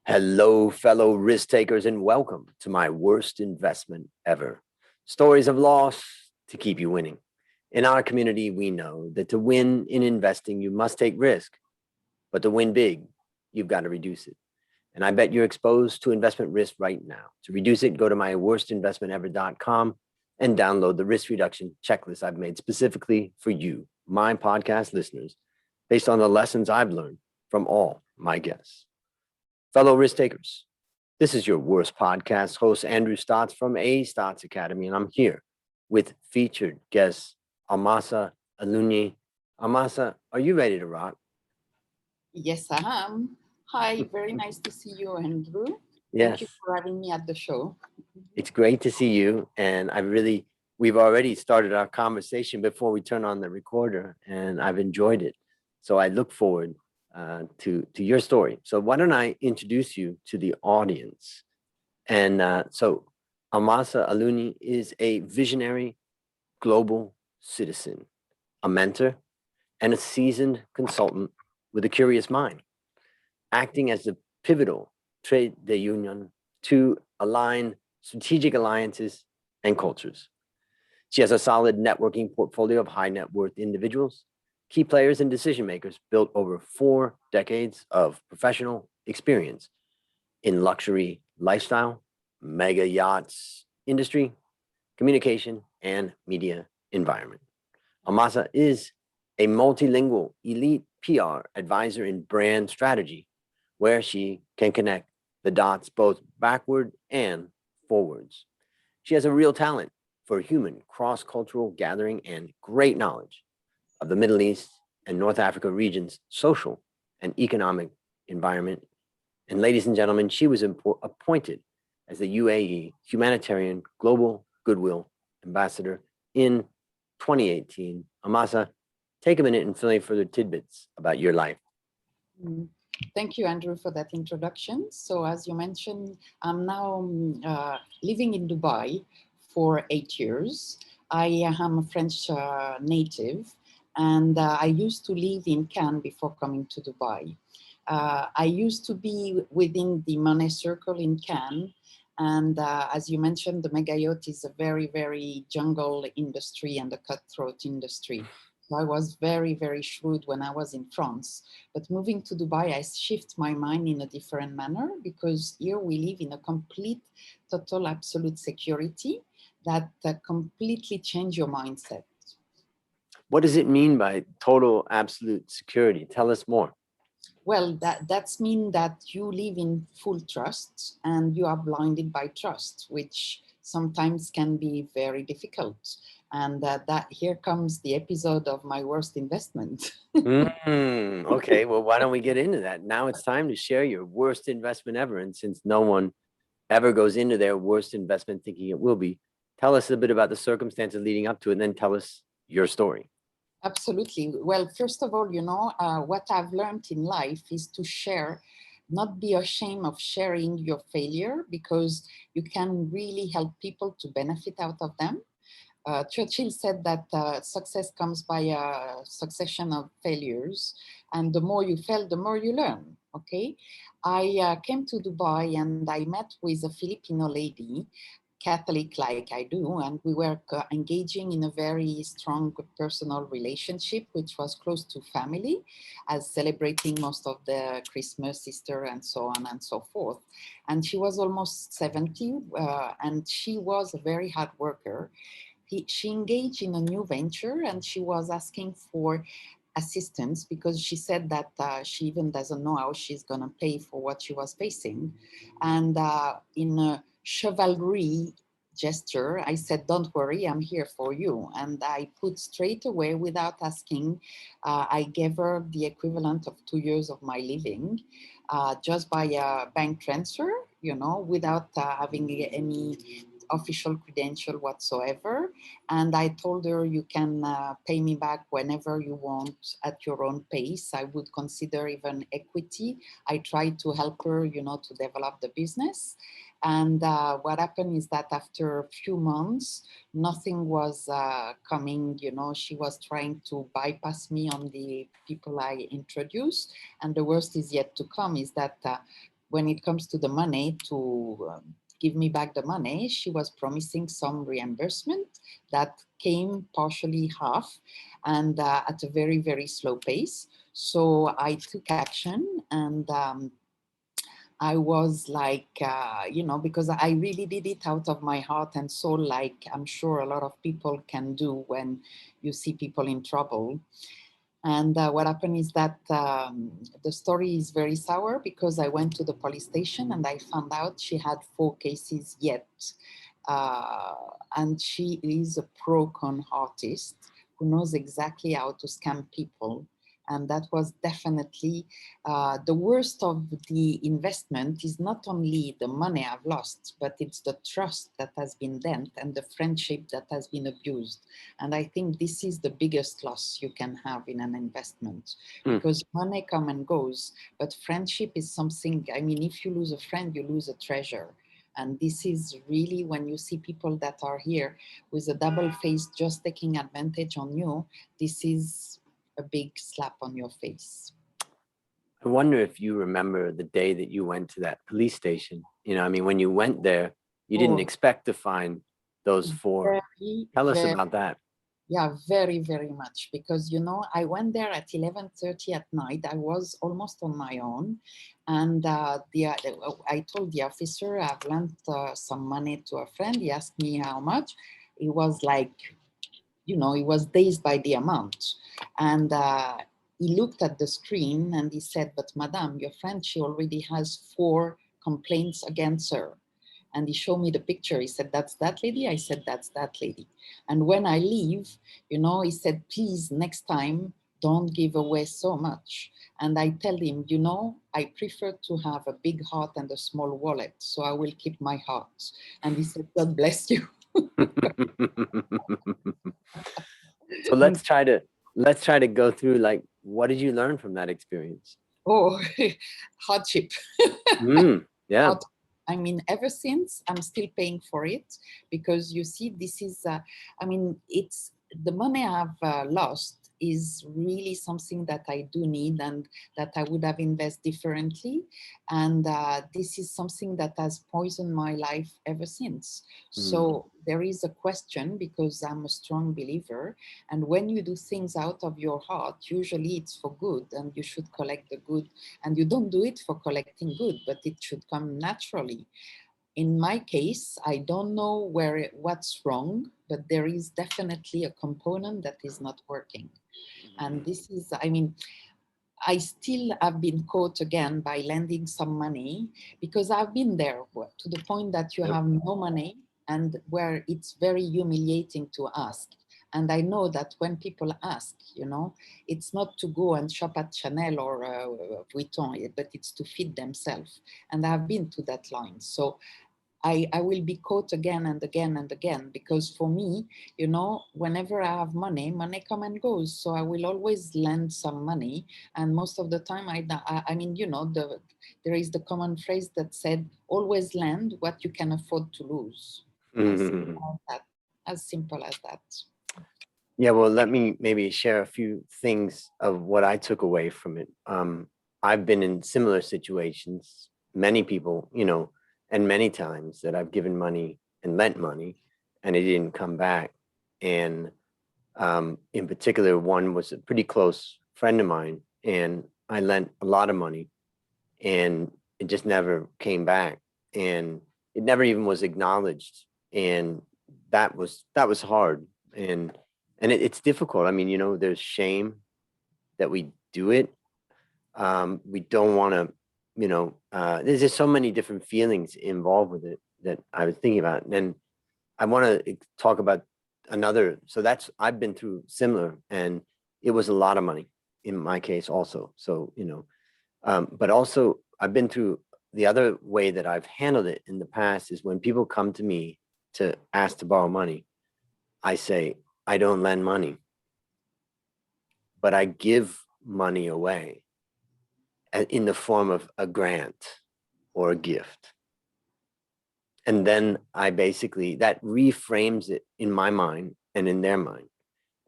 Hello, fellow risk takers, and welcome to my worst investment ever. Stories of loss to keep you winning. In our community, we know that to win in investing, you must take risk, but to win big, you've got to reduce it. And I bet you're exposed to investment risk right now. To reduce it, go to myworstinvestmentever.com and download the risk reduction checklist I've made specifically for you, my podcast listeners, based on the lessons I've learned from all my guests. Fellow risk takers, this is your worst podcast host, Andrew Stotts from A Stotts Academy, and I'm here with featured guest Almasa Alunni. Almasa, are you ready to rock? Yes, I am. Hi, very nice to see you, Andrew. Yes. Thank you for having me at the show. It's great to see you, and we've already started our conversation before we turn on the recorder, and I've enjoyed it. So I look forward to your story. So why don't I introduce you to the audience? And so Almasa Alunni is a visionary global citizen, a mentor, and a seasoned consultant with a curious mind, acting as the pivotal trade union to align strategic alliances and cultures. She has a solid networking portfolio of high net worth individuals, key players, and decision makers built over 4 decades of professional experience in luxury lifestyle, mega yachts industry, communication, and media environment. Almasa is a multilingual elite PR advisor in brand strategy, where she can connect the dots both backward and forwards. She has a real talent for human cross-cultural gathering and great knowledge of the Middle East and North Africa region's social and economic environment. And ladies and gentlemen, she was appointed as the UAE Humanitarian Global Goodwill Ambassador in 2018. Almasa, take a minute and fill in further tidbits about your life. Thank you, Andrew, for that introduction. So as you mentioned, I'm now living in Dubai for 8 years. I am a French native, and I used to live in Cannes before coming to Dubai. I used to be within the money circle in Cannes. And as you mentioned, the mega yacht is a very, very jungle industry and a cutthroat industry. So I was very, very shrewd when I was in France. But moving to Dubai, I shift my mind in a different manner, because here we live in a complete, total, absolute security that completely change your mindset. What does it mean by total absolute security? Tell us more. Well, that's mean that you live in full trust and you are blinded by trust, which sometimes can be very difficult. And that here comes the episode of my worst investment. Okay, well, why don't we get into that? Now it's time to share your worst investment ever. And since no one ever goes into their worst investment thinking it will be, tell us a bit about the circumstances leading up to it, and then tell us your story. Absolutely. Well, first of all, what I've learned in life is to share, not be ashamed of sharing your failure, because you can really help people to benefit out of them. Churchill said that success comes by a succession of failures, and the more you fail, the more you learn. Okay, I came to Dubai and I met with a Filipino lady, Catholic like I do, and we were engaging in a very strong personal relationship, which was close to family, as celebrating most of the Christmas, Easter, and so on and so forth. And she was almost 70, and she was a very hard worker. She engaged in a new venture, and she was asking for assistance because she said that she even doesn't know how she's going to pay for what she was facing. And in a chivalry gesture, I said, "Don't worry, I'm here for you." And I put straight away, without asking, I gave her the equivalent of 2 years of my living, just by a bank transfer, without having any official credential whatsoever. And I told her, you can pay me back whenever you want at your own pace. I would consider even equity. I tried to help her, to develop the business. And what happened is that after a few months, nothing was coming. She was trying to bypass me on the people I introduced. And the worst is yet to come, is that when it comes to the money to give me back the money, she was promising some reimbursement that came partially half and at a very, very slow pace. So I took action and I was like, because I really did it out of my heart and soul, like I'm sure a lot of people can do when you see people in trouble. And what happened is that the story is very sour because I went to the police station and I found out she had 4 cases yet. Uh, and she is a pro-con artist who knows exactly how to scam people. And that was definitely the worst of the investment is not only the money I've lost, but it's the trust that has been dent and the friendship that has been abused. And I think this is the biggest loss you can have in an investment because money comes and goes, but friendship is something, I mean, if you lose a friend, you lose a treasure. And this is really when you see people that are here with a double face just taking advantage on you, this is a big slap on your face. I wonder if you remember the day that you went to that police station. I mean, when you went there, you didn't expect to find those 4. Tell us about that. Yeah, very, very much. Because, I went there at 11:30 at night. I was almost on my own. And I told the officer I've lent some money to a friend. He asked me how much. It was like, he was dazed by the amount. And he looked at the screen and he said, but madam, your friend, she already has 4 complaints against her. And he showed me the picture. He said, that's that lady? I said, that's that lady. And when I leave, he said, please, next time, don't give away so much. And I tell him, I prefer to have a big heart and a small wallet, so I will keep my heart. And he said, God bless you. So let's try to go through, like, what did you learn from that experience? Oh, hardship. Yeah. I mean, ever since, I'm still paying for it because you see, this is, it's the money I've lost is really something that I do need and that I would have invested differently. And this is something that has poisoned my life ever since. So there is a question because I'm a strong believer. And when you do things out of your heart, usually it's for good and you should collect the good. And you don't do it for collecting good, but it should come naturally. In my case, I don't know what's wrong, but there is definitely a component that is not working. And this is, I still have been caught again by lending some money because I've been there to the point that you have no money and where it's very humiliating to ask. And I know that when people ask, it's not to go and shop at Chanel or Vuitton, but it's to feed themselves. And I've been to that line. So I will be caught again and again and again because for me, whenever I have money come and goes. So I will always lend some money. And most of the time, there is the common phrase that said, always lend what you can afford to lose. As simple as that. As simple as that. Yeah, well, let me maybe share a few things of what I took away from it. I've been in similar situations, many people, and many times that I've given money and lent money and it didn't come back. And in particular, one was a pretty close friend of mine and I lent a lot of money and it just never came back and it never even was acknowledged. And that was hard. And it's difficult. I mean, there's shame that we do it. We don't want to, there's just so many different feelings involved with it that I was thinking about. And I want to talk about another. So I've been through similar, and it was a lot of money in my case also. So, but also I've been through the other way that I've handled it in the past is when people come to me to ask to borrow money, I say, I don't lend money, but I give money away in the form of a grant or a gift. And then I basically, that reframes it in my mind and in their mind.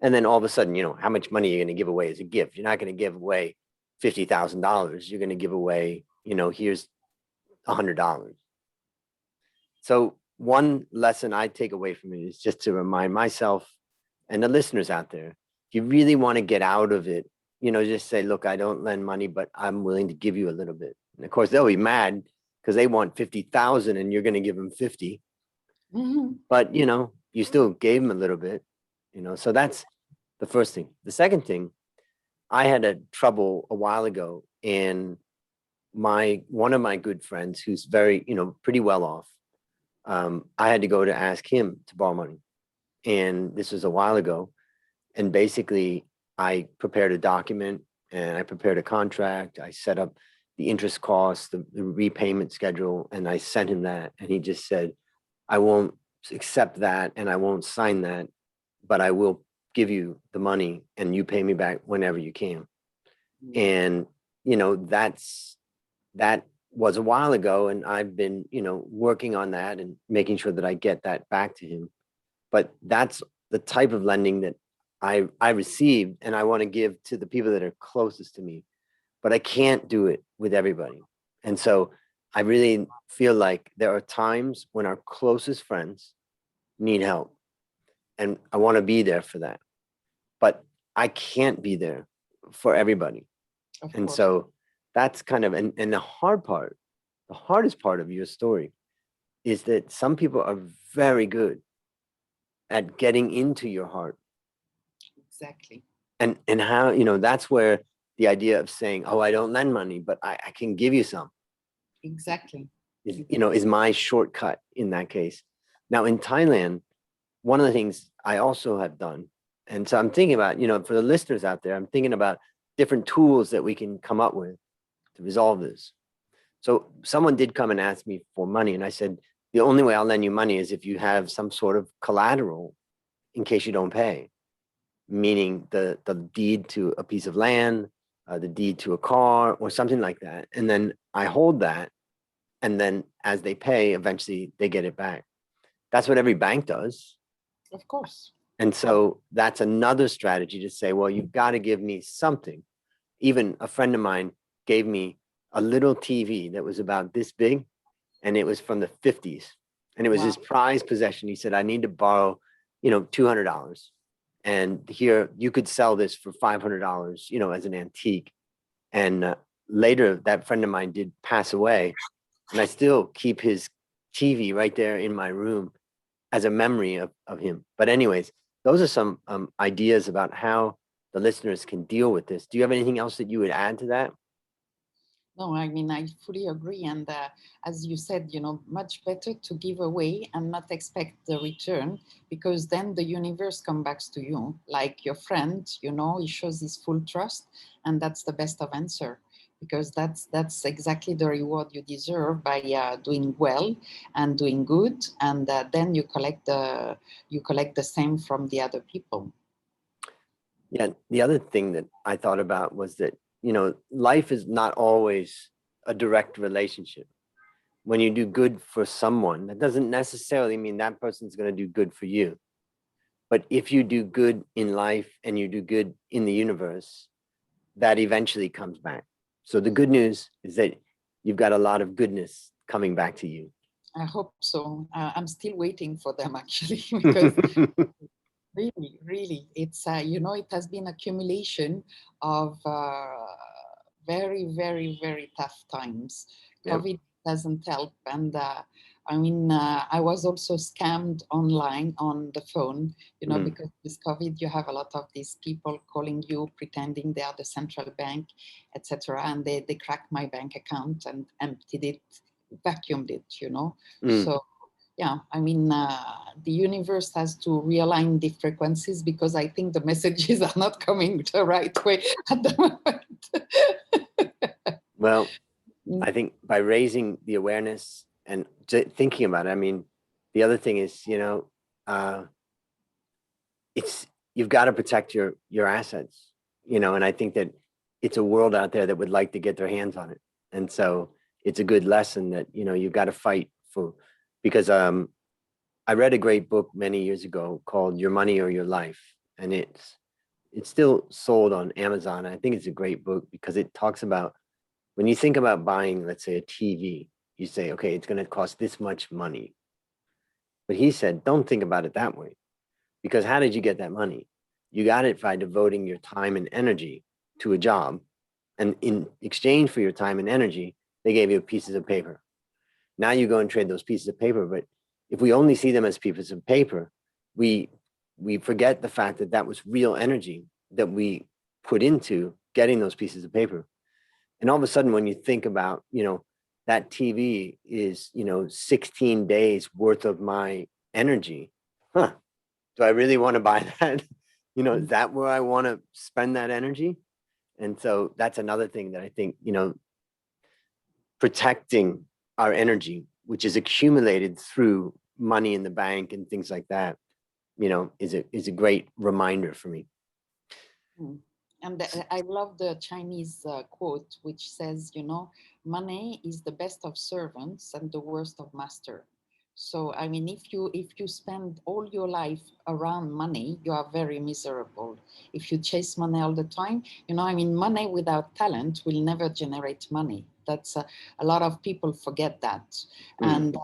And then all of a sudden, how much money you're going to give away as a gift? You're not going to give away $50,000. You're going to give away, here's $100. So one lesson I take away from it is just to remind myself and the listeners out there, if you really want to get out of it, just say, look, I don't lend money, but I'm willing to give you a little bit. And of course, they'll be mad because they want 50,000 and you're going to give them 50. Mhm. But, you still gave them a little bit, so that's the first thing. The second thing, I had a trouble a while ago, and one of my good friends who's very, pretty well off, I had to go to ask him to borrow money. And this was a while ago. And basically, I prepared a document and I prepared a contract. I set up the interest costs, the repayment schedule, and I sent him that. And he just said, I won't accept that and I won't sign that, but I will give you the money and you pay me back whenever you can. And, that was a while ago. And I've been, working on that and making sure that I get that back to him. But that's the type of lending that I received and I want to give to the people that are closest to me, but I can't do it with everybody. And so I really feel like there are times when our closest friends need help and I want to be there for that, but I can't be there for everybody. Of And course. so that's kind of, and the hardest part of your story is that some people are very good at getting into your heart. Exactly. And how, that's where the idea of saying, oh, I don't lend money, but I can give you some Exactly. is my shortcut in that case. Now in Thailand, one of the things I also have done, and so I'm thinking about, for the listeners out there, I'm thinking about different tools that we can come up with to resolve this. So someone did come and ask me for money, and I said, the only way I'll lend you money is if you have some sort of collateral in case you don't pay, meaning the deed to a piece of land, the deed to a car, or something like that. And then I hold that, and then as they pay, eventually they get it back. That's what every bank does. Of course. And so that's another strategy to say, well, you've got to give me something. Even a friend of mine gave me a little TV that was about this big, and it was from the 50s. And it was his prized possession. He said, I need to borrow, $200. And here you could sell this for $500, as an antique. And later that friend of mine did pass away, and I still keep his TV right there in my room as a memory of him. But anyways, those are some ideas about how the listeners can deal with this. Do you have anything else that you would add to that? No, I mean, I fully agree. And as you said, much better to give away and not expect the return, because then the universe comes back to you. Like your friend, he shows his full trust, and that's the best of answer, because that's exactly the reward you deserve by doing well and doing good, and then you collect the same from the other people. Yeah, the other thing that I thought about was that, life is not always a direct relationship. When you do good for someone, that doesn't necessarily mean that person's going to do good for you. But if you do good in life and you do good in the universe, that eventually comes back. So the good news is that you've got a lot of goodness coming back to you. I hope so. I'm still waiting for them, actually, because really, it's it has been accumulation of very, very, very tough times. Yep. COVID doesn't help, and I was also scammed online on the phone. Because with COVID, you have a lot of these people calling you, pretending they are the central bank, etc., and they cracked my bank account and emptied it, vacuumed it. So. Yeah, the universe has to realign the frequencies, because I think the messages are not coming the right way at the moment. Well, I think by raising the awareness and thinking about it, the other thing is, you've got to protect your assets, and I think that it's a world out there that would like to get their hands on it. And so it's a good lesson that, you've got to fight for, because I read a great book many years ago called Your Money or Your Life, and it's still sold on Amazon. I think it's a great book because it talks about when you think about buying, let's say, a TV, you say, okay, it's going to cost this much money. But he said, don't think about it that way. Because how did you get that money? You got it by devoting your time and energy to a job. And in exchange for your time and energy, they gave you pieces of paper. Now you go and trade those pieces of paper. But if we only see them as pieces of paper, we forget the fact that that was real energy that we put into getting those pieces of paper. And all of a sudden, when you think about, that TV is, 16 days worth of my energy. Huh. Do I really want to buy that? Is that where I want to spend that energy? And so that's another thing that I think, protecting our energy, which is accumulated through money in the bank and things like that, is a great reminder for me. And I love the Chinese quote, which says, money is the best of servants and the worst of master. So, I mean, if you spend all your life around money, you are very miserable. If you chase money all the time, money without talent will never generate money. That's a lot of people forget that. And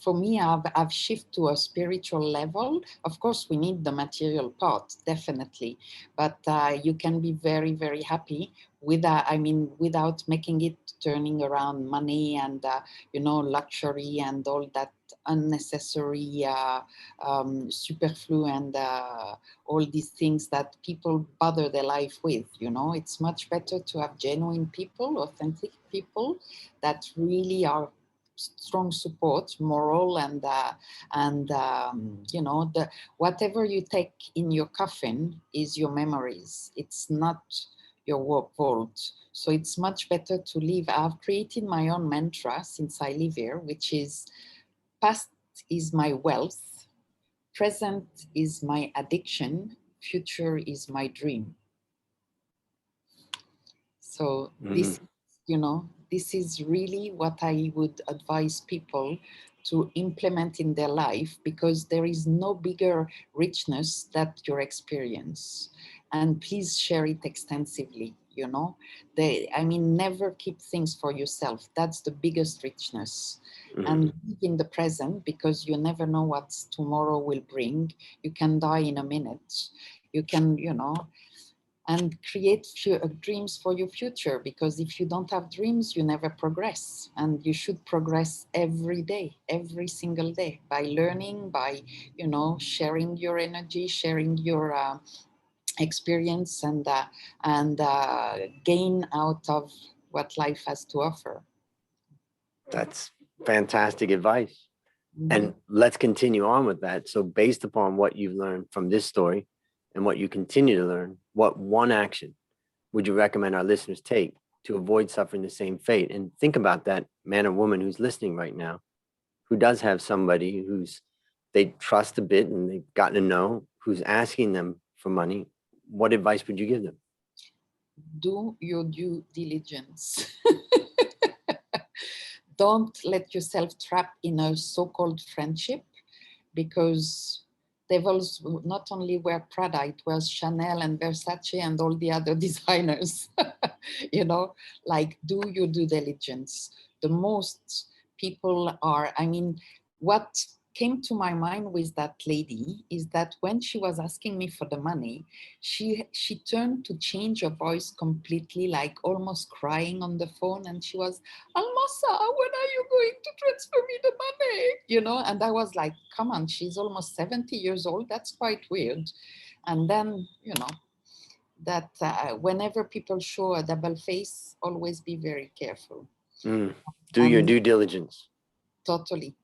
for me, I've shifted to a spiritual level. Of course, we need the material part, definitely. But you can be very, very happy without making it turning around money and, luxury and all that unnecessary superflu and all these things that people bother their life with. It's much better to have genuine people, authentic people that really are strong support, moral, and whatever you take in your coffin is your memories. It's not your vault. So it's much better to live. I've created my own mantra since I live here, which is past is my wealth, present is my addiction, future is my dream. So this, this is really what I would advise people to implement in their life, because there is no bigger richness that your experience. And please share it extensively, never keep things for yourself. That's the biggest richness. And live in the present, because you never know what tomorrow will bring. You can die in a minute. You can, and create dreams for your future, because if you don't have dreams, you never progress. And you should progress every day, every single day, by learning, by, sharing your energy, sharing your experience, and gain out of what life has to offer. That's fantastic advice. And let's continue on with that. So based upon what you've learned from this story and what you continue to learn, what one action would you recommend our listeners take to avoid suffering the same fate? And think about that man or woman who's listening right now, who does have somebody who's they trust a bit and they've gotten to know, who's asking them for money. What advice would you give them? Do your due diligence. Don't let yourself trap in a so-called friendship, because devils not only wear Prada, it wears Chanel and Versace and all the other designers. Do your due diligence. The most people are, what came to my mind with that lady is that when she was asking me for the money, she turned to change her voice completely, like almost crying on the phone, and she was, Almasa, when are you going to transfer me the money? And I was like, come on, she's almost 70 years old. That's quite weird. And then, that whenever people show a double face, always be very careful. Do your due diligence. Totally.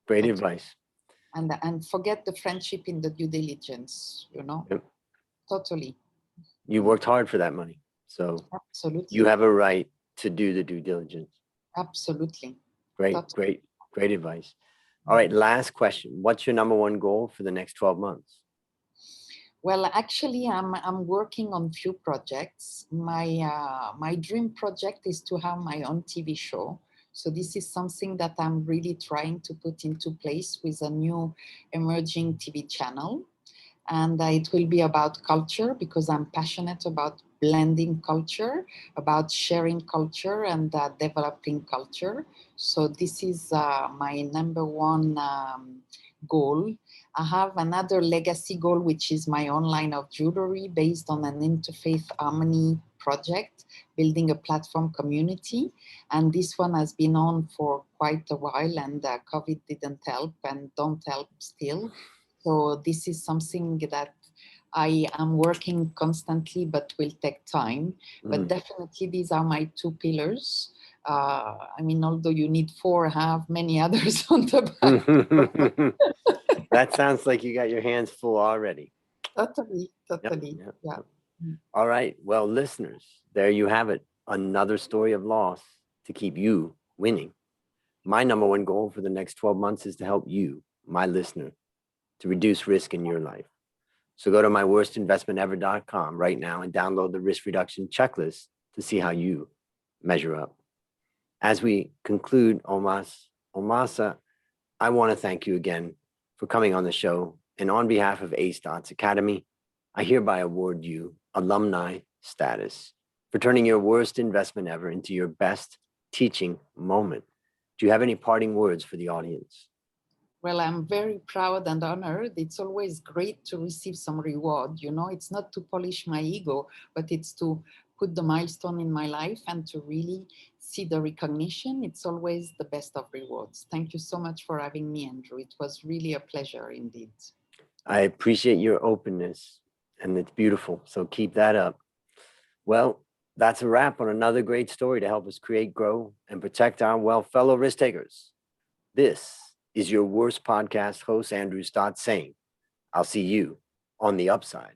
Great advice. And forget the friendship in the due diligence, Yep. Totally. You worked hard for that money. So absolutely, you have a right to do the due diligence. Absolutely. Great advice. All right, last question. What's your number one goal for the next 12 months? Well, actually, I'm working on few projects. My dream project is to have my own TV show. So this is something that I'm really trying to put into place with a new emerging TV channel. And it will be about culture, because I'm passionate about blending culture, about sharing culture and developing culture. So this is my number one goal. I have another legacy goal, which is my own line of jewelry based on an interfaith harmony project, building a platform community. And this one has been on for quite a while, and COVID didn't help and don't help still. So this is something that I am working constantly, but will take time. But definitely these are my two pillars. I mean, although you need four, I have many others on the back. That sounds like you got your hands full already. Totally. Yep. Yeah. All right. Well, listeners, there you have it. Another story of loss to keep you winning. My number one goal for the next 12 months is to help you, my listener, to reduce risk in your life. So go to myworstinvestmentever.com right now and download the risk reduction checklist to see how you measure up. As we conclude, Almasa, I want to thank you again for coming on the show. And on behalf of A Stotts Academy, I hereby award you alumni status for turning your worst investment ever into your best teaching moment. Do you have any parting words for the audience? Well, I'm very proud and honored. It's always great to receive some reward. You know, it's not to polish my ego, but it's to put the milestone in my life and to really see the recognition. It's always the best of rewards. Thank you so much for having me, Andrew. It was really a pleasure indeed. I appreciate your openness, and it's beautiful. So keep that up. Well, that's a wrap on another great story to help us create, grow, and protect our wealth, fellow risk takers. This is your worst podcast host, Andrew Stott, saying, I'll see you on the upside.